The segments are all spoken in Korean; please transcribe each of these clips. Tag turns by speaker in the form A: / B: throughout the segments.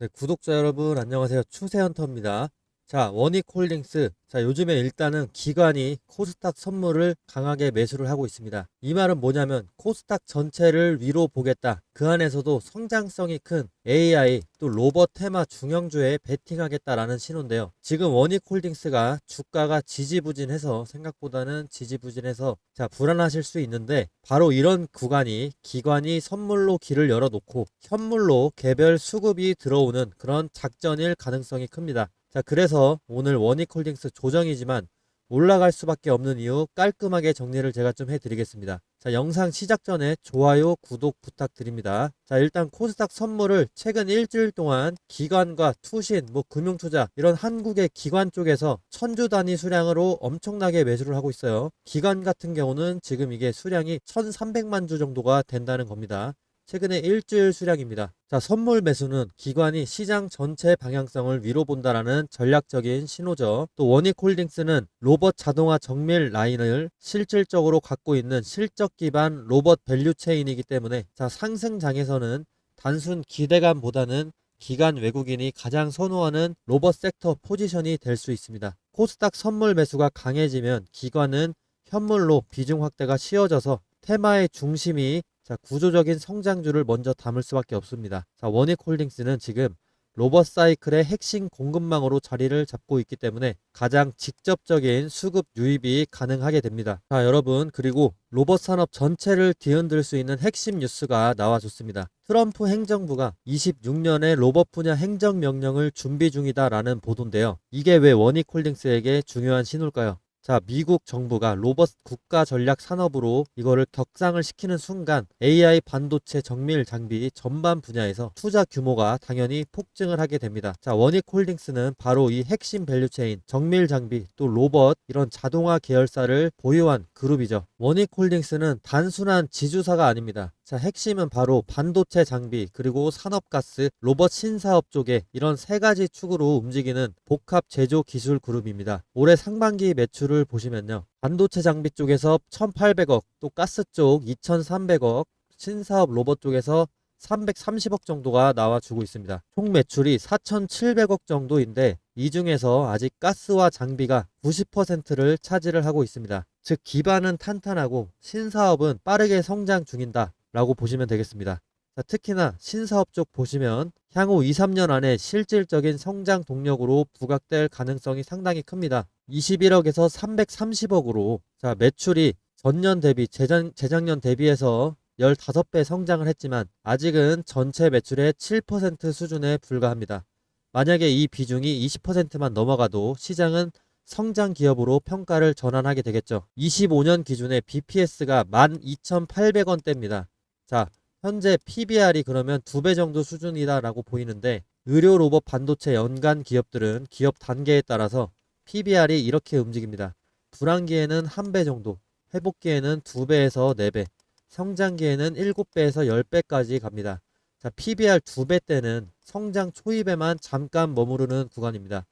A: 네, 구독자 여러분 안녕하세요. 추세헌터입니다. 자, 원익홀딩스. 자, 요즘에 일단은 기관이 코스닥 선물을 강하게 매수를 하고 있습니다. 이 말은 뭐냐면 코스닥 전체를 위로 보겠다. 그 안에서도 성장성이 큰 AI 또 로봇 테마 중형주에 베팅하겠다라는 신호인데요. 지금 원익홀딩스가 주가가 지지부진해서 생각보다는 지지부진해서 자, 불안하실 수 있는데 바로 이런 구간이 기관이 선물로 길을 열어놓고 현물로 개별 수급이 들어오는 그런 작전일 가능성이 큽니다. 자, 그래서 오늘 원익홀딩스 조정이지만 올라갈 수밖에 없는 이유 깔끔하게 정리를 제가 좀 해드리겠습니다. 자, 영상 시작 전에 좋아요, 구독 부탁드립니다. 자, 일단 코스닥 선물을 최근 일주일 동안 기관과 투신, 금융투자 이런 한국의 기관 쪽에서 천주 단위 수량으로 엄청나게 매수를 하고 있어요. 기관 같은 경우는 지금 이게 수량이 1300만 주 정도가 된다는 겁니다. 최근에 일주일 수량입니다. 자, 선물 매수는 기관이 시장 전체 방향성을 위로 본다라는 전략적인 신호죠. 또 원익홀딩스는 로봇 자동화 정밀 라인을 실질적으로 갖고 있는 실적 기반 로봇 밸류 체인이기 때문에 자, 상승장에서는 단순 기대감보다는 기관 외국인이 가장 선호하는 로봇 섹터 포지션이 될 수 있습니다. 코스닥 선물 매수가 강해지면 기관은 현물로 비중 확대가 쉬워져서 테마의 중심이 자, 구조적인 성장주를 먼저 담을 수밖에 없습니다. 자, 원익홀딩스는 지금 로봇 사이클의 핵심 공급망으로 자리를 잡고 있기 때문에 가장 직접적인 수급 유입이 가능하게 됩니다. 자, 여러분, 그리고 로봇 산업 전체를 뒤흔들 수 있는 핵심 뉴스가 나와줬습니다. 트럼프 행정부가 26년에 로봇 분야 행정명령을 준비 중이다라는 보도인데요. 이게 왜 원익홀딩스에게 중요한 신호일까요? 자, 미국 정부가 로봇 국가 전략 산업으로 이거를 격상을 시키는 순간 AI 반도체 정밀 장비 전반 분야에서 투자 규모가 당연히 폭증을 하게 됩니다. 자, 원익홀딩스는 바로 이 핵심 밸류체인 정밀 장비 또 로봇 이런 자동화 계열사를 보유한 그룹이죠. 원익홀딩스는 단순한 지주사가 아닙니다. 자, 핵심은 바로 반도체 장비 그리고 산업가스 로봇 신사업 쪽에 이런 세 가지 축으로 움직이는 복합 제조 기술 그룹입니다. 올해 상반기 매출을 보시면요. 반도체 장비 쪽에서 1,800억, 또 가스 쪽 2,300억, 신사업 로봇 쪽에서 330억 정도가 나와주고 있습니다. 총 매출이 4,700억 정도인데 이 중에서 아직 가스와 장비가 90%를 차지를 하고 있습니다. 즉 기반은 탄탄하고 신사업은 빠르게 성장 중이다 라고 보시면 되겠습니다. 자, 특히나 신사업 쪽 보시면 향후 2, 3년 안에 실질적인 성장 동력으로 부각될 가능성이 상당히 큽니다. 21억에서 330억으로 자, 매출이 전년 대비 재작년 대비해서 15배 성장을 했지만 아직은 전체 매출의 7% 수준에 불과합니다. 만약에 이 비중이 20%만 넘어가도 시장은 성장 기업으로 평가를 전환하게 되겠죠. 25년 기준의 BPS가 12,800원대입니다. 자, 현재 PBR이 그러면 2배 정도 수준이다라고 보이는데 의료 로봇 반도체 연간 기업들은 기업 단계에 따라서 PBR이 이렇게 움직입니다. 불황기에는 1배 정도, 회복기에는 2배에서 4배, 성장기에는 7배에서 10배까지 갑니다. 자, PBR 2배 때는 성장 초입에만 잠깐 머무르는 구간입니다.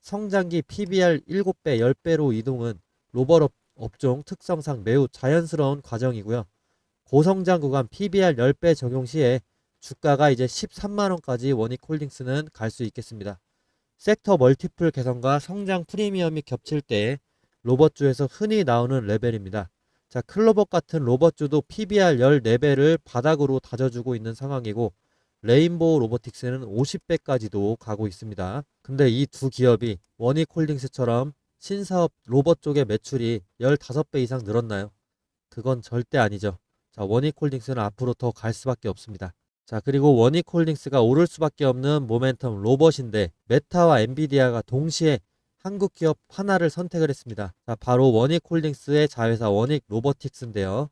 A: 성장기 PBR 7배, 10배로 이동은 로봇 업종 특성상 매우 자연스러운 과정이고요. 고성장 구간 PBR 10배 적용 시에 주가가 이제 13만원까지 원익홀딩스는 갈 수 있겠습니다. 섹터 멀티플 개선과 성장 프리미엄이 겹칠 때 로봇주에서 흔히 나오는 레벨입니다. 자, 클로버 같은 로봇주도 PBR 14배를 바닥으로 다져주고 있는 상황이고 레인보우 로보틱스는 50배까지도 가고 있습니다. 근데 이 두 기업이 원익홀딩스처럼 신사업 로봇 쪽의 매출이 15배 이상 늘었나요? 그건 절대 아니죠. 자, 원익홀딩스는 앞으로 더 갈 수밖에 없습니다. 자, 그리고 원익홀딩스가 오를 수밖에 없는 모멘텀 로봇인데 메타와 엔비디아가 동시에 한국 기업 하나를 선택을 했습니다. 자, 바로 원익홀딩스의 자회사 원익로보틱스인데요.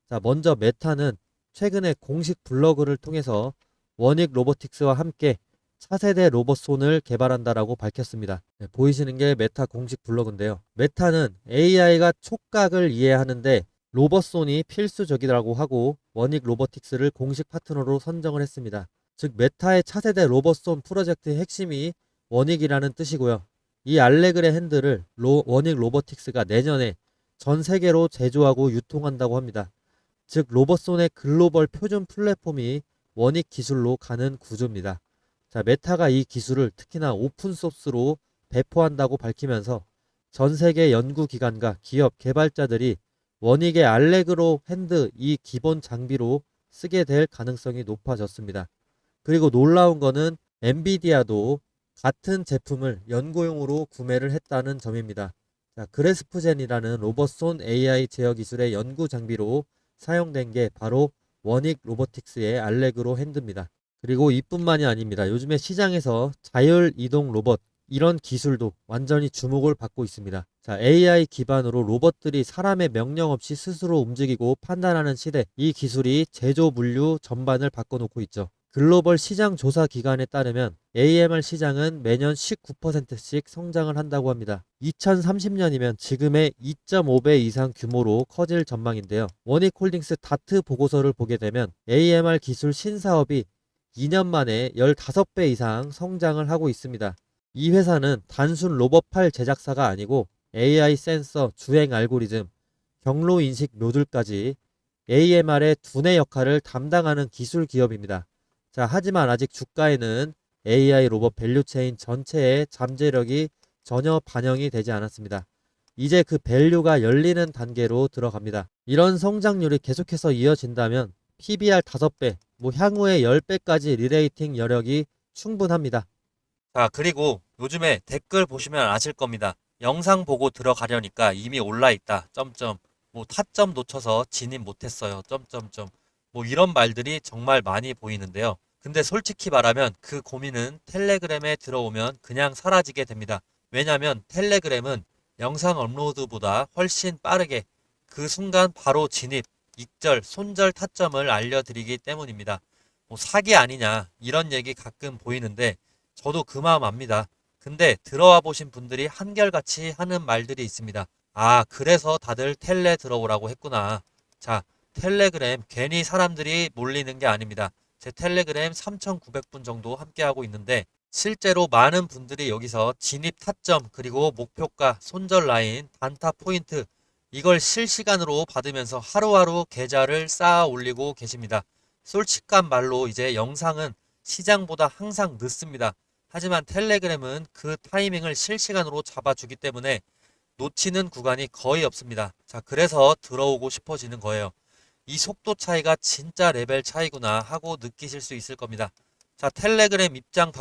A: 자, 먼저 메타는 최근에 공식 블로그를 통해서 원익로보틱스와 함께 차세대 로봇손을 개발한다라고 밝혔습니다. 네, 보이시는 게 메타 공식 블로그인데요. 메타는 AI가 촉각을 이해하는데 로봇손이 필수적이라고 하고 원익 로보틱스를 공식 파트너로 선정을 했습니다. 즉 메타의 차세대 로봇손 프로젝트의 핵심이 원익이라는 뜻이고요. 이 알레그레 핸들을 원익 로보틱스가 내년에 전 세계로 제조하고 유통한다고 합니다. 즉 로봇손의 글로벌 표준 플랫폼이 원익 기술로 가는 구조입니다. 자, 메타가 이 기술을 특히나 오픈소스로 배포한다고 밝히면서 전 세계 연구기관과 기업 개발자들이 원익의 알레그로 핸드 이 기본 장비로 쓰게 될 가능성이 높아졌습니다. 그리고 놀라운 거는 엔비디아도 같은 제품을 연구용으로 구매를 했다는 점입니다. 자, 그래스프젠이라는 로봇손 AI 제어 기술의 연구 장비로 사용된 게 바로 원익 로보틱스의 알레그로 핸드입니다. 그리고 이뿐만이 아닙니다. 요즘에 시장에서 자율 이동 로봇 이런 기술도 완전히 주목을 받고 있습니다. 자, AI 기반으로 로봇들이 사람의 명령 없이 스스로 움직이고 판단하는 시대, 이 기술이 제조 물류 전반을 바꿔놓고 있죠. 글로벌 시장 조사 기관에 따르면 AMR 시장은 매년 19%씩 성장을 한다고 합니다. 2030년이면 지금의 2.5배 이상 규모로 커질 전망인데요. 원익홀딩스 다트 보고서를 보게 되면 AMR 기술 신사업이 2년 만에 15배 이상 성장을 하고 있습니다. 이 회사는 단순 로봇팔 제작사가 아니고 AI 센서, 주행 알고리즘, 경로 인식 모듈까지 AMR의 두뇌 역할을 담당하는 기술 기업입니다. 자, 하지만 아직 주가에는 AI 로봇 밸류체인 전체의 잠재력이 전혀 반영이 되지 않았습니다. 이제 그 밸류가 열리는 단계로 들어갑니다. 이런 성장률이 계속해서 이어진다면 PBR 5배, 향후에 10배까지 리레이팅 여력이 충분합니다. 자, 그리고 요즘에 댓글 보시면 아실 겁니다. 영상 보고 들어가려니까 이미 올라 있다. 점점. 타점 놓쳐서 진입 못했어요. 점점점. 이런 말들이 정말 많이 보이는데요. 근데 솔직히 말하면 그 고민은 텔레그램에 들어오면 그냥 사라지게 됩니다. 왜냐면 텔레그램은 영상 업로드보다 훨씬 빠르게 그 순간 바로 진입, 익절, 손절 타점을 알려드리기 때문입니다. 사기 아니냐 이런 얘기 가끔 보이는데 저도 그 마음 압니다. 근데 들어와 보신 분들이 한결같이 하는 말들이 있습니다. 아, 그래서 다들 텔레 들어오라고 했구나. 자, 텔레그램 괜히 사람들이 몰리는 게 아닙니다. 제 텔레그램 3,900분 정도 함께하고 있는데 실제로 많은 분들이 여기서 진입 타점 그리고 목표가, 손절 라인, 단타 포인트 이걸 실시간으로 받으면서 하루하루 계좌를 쌓아 올리고 계십니다. 솔직한 말로 이제 영상은 시장보다 항상 늦습니다. 하지만 텔레그램은 그 타이밍을 실시간으로 잡아주기 때문에 놓치는 구간이 거의 없습니다. 자, 그래서 들어오고 싶어지는 거예요. 이 속도 차이가 진짜 레벨 차이구나 하고 느끼실 수 있을 겁니다. 자, 텔레그램 입장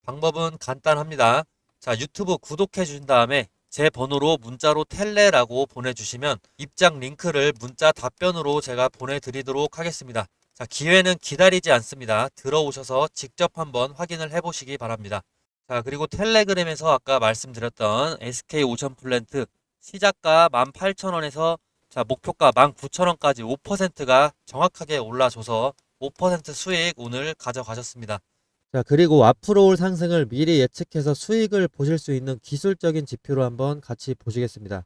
A: 방법은 간단합니다. 자, 유튜브 구독해 주신 다음에 제 번호로 문자로 텔레라고 보내주시면 입장 링크를 문자 답변으로 제가 보내드리도록 하겠습니다. 자, 기회는 기다리지 않습니다. 들어오셔서 직접 한번 확인을 해보시기 바랍니다. 자, 그리고 텔레그램에서 아까 말씀드렸던 SK오션 플랜트 시작가 18,000원에서 자, 목표가 19,000원까지 5%가 정확하게 올라줘서 5% 수익 오늘 가져가셨습니다. 자, 그리고 앞으로 올 상승을 미리 예측해서 수익을 보실 수 있는 기술적인 지표로 한번 같이 보시겠습니다.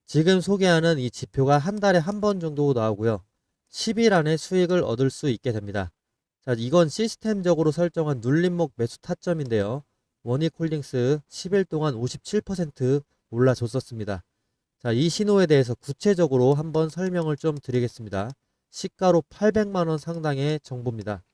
A: 지금 소개하는 이 지표가 한 달에 한 번 정도 나오고요. 10일 안에 수익을 얻을 수 있게 됩니다. 자, 이건 시스템적으로 설정한 눌림목 매수 타점인데요. 원익홀딩스 10일 동안 57% 올라줬었습니다. 자, 이 신호에 대해서 구체적으로 한번 설명을 좀 드리겠습니다. 시가로 800만원 상당의 정보입니다.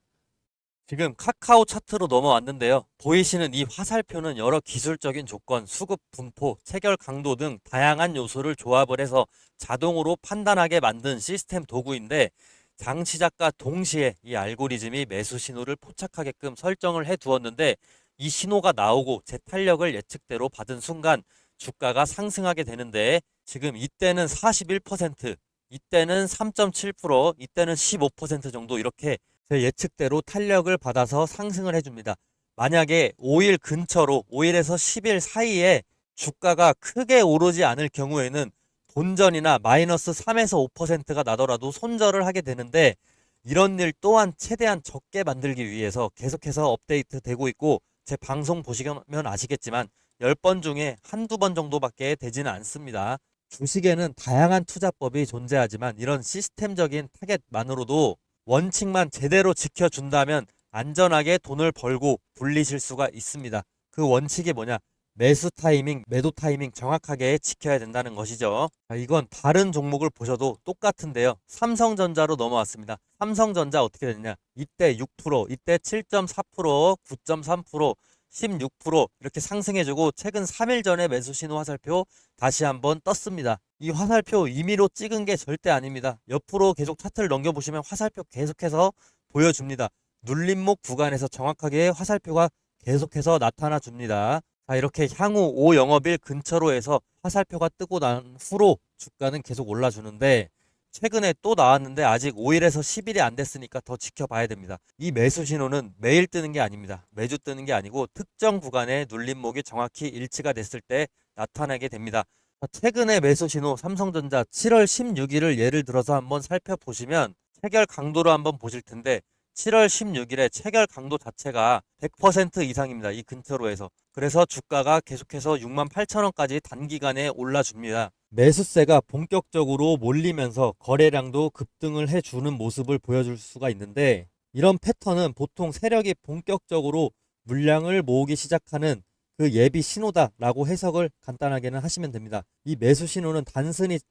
A: 지금 카카오 차트로 넘어왔는데요. 보이시는 이 화살표는 여러 기술적인 조건, 수급 분포, 체결 강도 등 다양한 요소를 조합을 해서 자동으로 판단하게 만든 시스템 도구인데 장 시작과 동시에 이 알고리즘이 매수 신호를 포착하게끔 설정을 해 두었는데 이 신호가 나오고 제 탄력을 예측대로 받은 순간 주가가 상승하게 되는데 지금 이때는 41%, 이때는 3.7%, 이때는 15% 정도 이렇게 제 예측대로 탄력을 받아서 상승을 해줍니다. 만약에 5일 근처로 5일에서 10일 사이에 주가가 크게 오르지 않을 경우에는 본전이나 마이너스 3에서 5%가 나더라도 손절을 하게 되는데 이런 일 또한 최대한 적게 만들기 위해서 계속해서 업데이트 되고 있고 제 방송 보시면 아시겠지만 10번 중에 한두 번 정도밖에 되지는 않습니다. 주식에는 다양한 투자법이 존재하지만 이런 시스템적인 타겟만으로도 원칙만 제대로 지켜준다면 안전하게 돈을 벌고 불리실 수가 있습니다. 그 원칙이 뭐냐? 매수 타이밍, 매도 타이밍 정확하게 지켜야 된다는 것이죠. 자, 이건 다른 종목을 보셔도 똑같은데요. 삼성전자로 넘어왔습니다. 삼성전자 어떻게 됐냐? 이때 6%, 이때 7.4%, 9.3%, 16% 이렇게 상승해주고 최근 3일 전에 매수 신호 화살표 다시 한번 떴습니다. 이 화살표 임의로 찍은 게 절대 아닙니다. 옆으로 계속 차트를 넘겨보시면 화살표 계속해서 보여줍니다. 눌림목 구간에서 정확하게 화살표가 계속해서 나타나 줍니다. 자, 이렇게 향후 5영업일 근처로 해서 화살표가 뜨고 난 후로 주가는 계속 올라주는데 최근에 또 나왔는데 아직 5일에서 10일이 안 됐으니까 더 지켜봐야 됩니다. 이 매수 신호는 매일 뜨는 게 아닙니다. 매주 뜨는 게 아니고 특정 구간의 눌림목이 정확히 일치가 됐을 때 나타나게 됩니다. 최근에 매수 신호 삼성전자 7월 16일을 예를 들어서 한번 살펴보시면 체결 강도로 한번 보실 텐데 7월 16일에 체결 강도 자체가 100% 이상입니다. 이 근처로 해서. 그래서 주가가 계속해서 68,000원까지 단기간에 올라줍니다. 매수세가 본격적으로 몰리면서 거래량도 급등을 해주는 모습을 보여줄 수가 있는데 이런 패턴은 보통 세력이 본격적으로 물량을 모으기 시작하는 그 예비 신호다라고 해석을 간단하게는 하시면 됩니다. 이 매수 신호는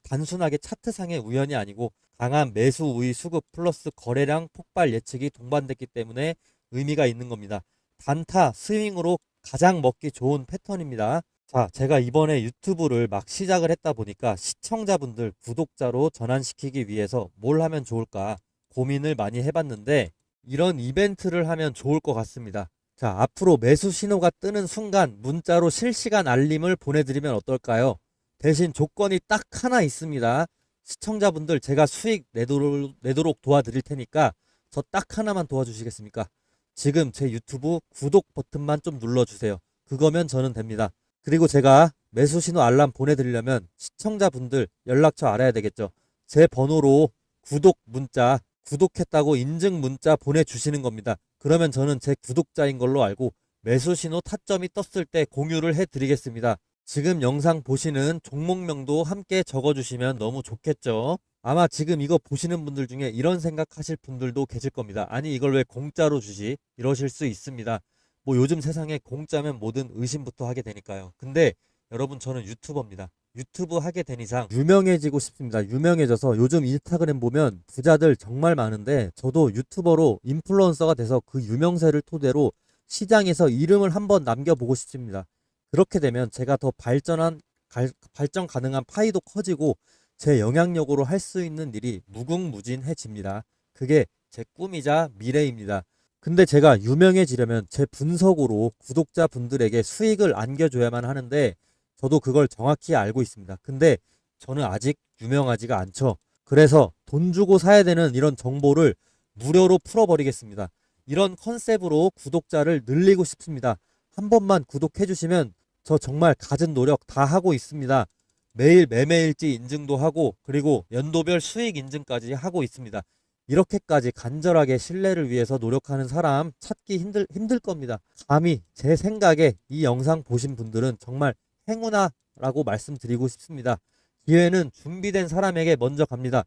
A: 단순하게 차트상의 우연이 아니고 강한 매수 우위 수급 플러스 거래량 폭발 예측이 동반됐기 때문에 의미가 있는 겁니다. 단타 스윙으로 가장 먹기 좋은 패턴입니다. 자, 제가 이번에 유튜브를 막 시작을 했다 보니까 시청자분들 구독자로 전환시키기 위해서 뭘 하면 좋을까 고민을 많이 해봤는데 이런 이벤트를 하면 좋을 것 같습니다. 자, 앞으로 매수 신호가 뜨는 순간 문자로 실시간 알림을 보내드리면 어떨까요? 대신 조건이 딱 하나 있습니다. 시청자분들 제가 수익 내도록 도와드릴 테니까 저 딱 하나만 도와주시겠습니까? 지금 제 유튜브 구독 버튼만 좀 눌러주세요. 그거면 저는 됩니다. 그리고 제가 매수 신호 알람 보내드리려면 시청자분들 연락처 알아야 되겠죠. 제 번호로 구독 문자, 구독했다고 인증 문자 보내주시는 겁니다. 그러면 저는 제 구독자인 걸로 알고 매수 신호 타점이 떴을 때 공유를 해드리겠습니다. 지금 영상 보시는 종목명도 함께 적어주시면 너무 좋겠죠. 아마 지금 이거 보시는 분들 중에 이런 생각하실 분들도 계실 겁니다. 아니 이걸 왜 공짜로 주지? 이러실 수 있습니다. 뭐 요즘 세상에 공짜면 뭐든 의심부터 하게 되니까요. 근데 여러분 저는 유튜버입니다. 유튜브 하게 된 이상 유명해지고 싶습니다. 유명해져서 요즘 인스타그램 보면 부자들 정말 많은데 저도 유튜버로 인플루언서가 돼서 그 유명세를 토대로 시장에서 이름을 한번 남겨보고 싶습니다. 그렇게 되면 제가 더 발전 가능한 파이도 커지고 제 영향력으로 할 수 있는 일이 무궁무진해집니다. 그게 제 꿈이자 미래입니다. 근데 제가 유명해지려면 제 분석으로 구독자분들에게 수익을 안겨줘야만 하는데 저도 그걸 정확히 알고 있습니다. 근데 저는 아직 유명하지가 않죠. 그래서 돈 주고 사야 되는 이런 정보를 무료로 풀어버리겠습니다. 이런 컨셉으로 구독자를 늘리고 싶습니다. 한 번만 구독해 주시면 저 정말 갖은 노력 다 하고 있습니다. 매일 매매일지 인증도 하고 그리고 연도별 수익 인증까지 하고 있습니다. 이렇게까지 간절하게 신뢰를 위해서 노력하는 사람 찾기 힘들 겁니다. 감히 제 생각에 이 영상 보신 분들은 정말 행운아라고 말씀드리고 싶습니다. 기회는 준비된 사람에게 먼저 갑니다.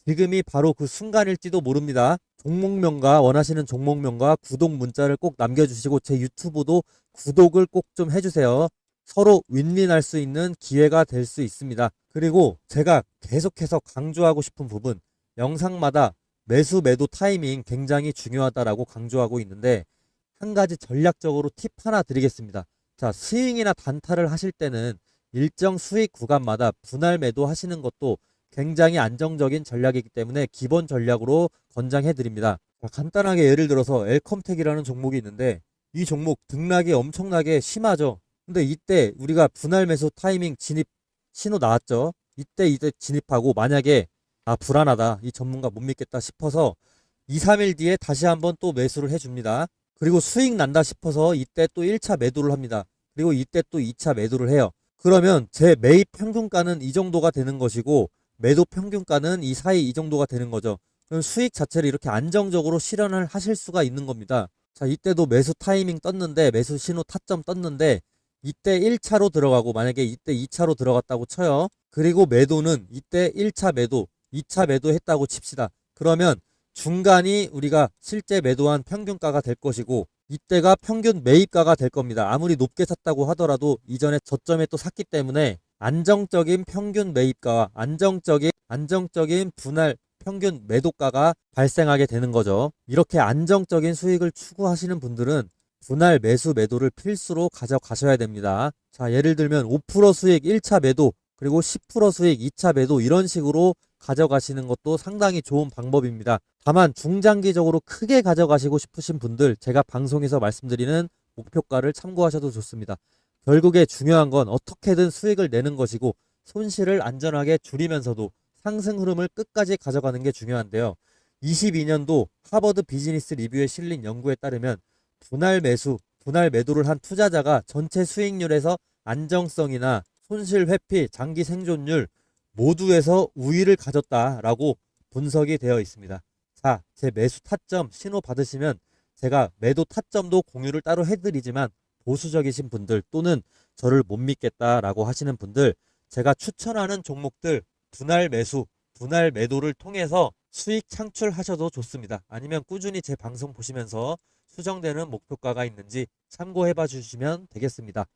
A: 지금이 바로 그 순간일지도 모릅니다. 종목명과 원하시는 종목명과 구독 문자를 꼭 남겨주시고 제 유튜브도 구독을 꼭 좀 해주세요. 서로 윈윈할 수 있는 기회가 될 수 있습니다. 그리고 제가 계속해서 강조하고 싶은 부분 영상마다 매수 매도 타이밍 굉장히 중요하다라고 강조하고 있는데 한 가지 전략적으로 팁 하나 드리겠습니다. 자, 스윙이나 단타를 하실 때는 일정 수익 구간마다 분할 매도 하시는 것도 굉장히 안정적인 전략이기 때문에 기본 전략으로 권장해 드립니다. 간단하게 예를 들어서 엘컴텍이라는 종목이 있는데 이 종목 등락이 엄청나게 심하죠. 근데 이때 우리가 분할 매수 타이밍 진입 신호 나왔죠. 이때 진입하고 만약에 불안하다, 이 전문가 못 믿겠다 싶어서 2, 3일 뒤에 다시 한번 또 매수를 해줍니다. 그리고 수익 난다 싶어서 이때 또 1차 매도를 합니다. 그리고 이때 또 2차 매도를 해요. 그러면 제 매입 평균가는 이 정도가 되는 것이고 매도 평균가는 이 사이 이 정도가 되는 거죠. 그럼 수익 자체를 이렇게 안정적으로 실현을 하실 수가 있는 겁니다. 자, 이때도 매수 타이밍 떴는데 매수 신호 타점 떴는데 이때 1차로 들어가고 만약에 이때 2차로 들어갔다고 쳐요. 그리고 매도는 이때 1차 매도, 2차 매도 했다고 칩시다. 그러면 중간이 우리가 실제 매도한 평균가가 될 것이고 이때가 평균 매입가가 될 겁니다. 아무리 높게 샀다고 하더라도 이전에 저점에 또 샀기 때문에 안정적인 평균 매입가와 안정적인 분할 평균 매도가가 발생하게 되는 거죠. 이렇게 안정적인 수익을 추구하시는 분들은 분할 매수 매도를 필수로 가져가셔야 됩니다. 자, 예를 들면 5% 수익 1차 매도 그리고 10% 수익 2차 매도 이런 식으로 가져가시는 것도 상당히 좋은 방법입니다. 다만 중장기적으로 크게 가져가시고 싶으신 분들 제가 방송에서 말씀드리는 목표가를 참고하셔도 좋습니다. 결국에 중요한 건 어떻게든 수익을 내는 것이고 손실을 안전하게 줄이면서도 상승 흐름을 끝까지 가져가는 게 중요한데요. 22년도 하버드 비즈니스 리뷰에 실린 연구에 따르면 분할 매도를 한 투자자가 전체 수익률에서 안정성이나 손실 회피, 장기 생존율 모두에서 우위를 가졌다라고 분석이 되어 있습니다. 자, 제 매수 타점 신호 받으시면 제가 매도 타점도 공유를 따로 해드리지만 보수적이신 분들 또는 저를 못 믿겠다라고 하시는 분들 제가 추천하는 종목들 분할 매수, 분할 매도를 통해서 수익 창출하셔도 좋습니다. 아니면 꾸준히 제 방송 보시면서 수정되는 목표가가 있는지 참고해 봐 주시면 되겠습니다.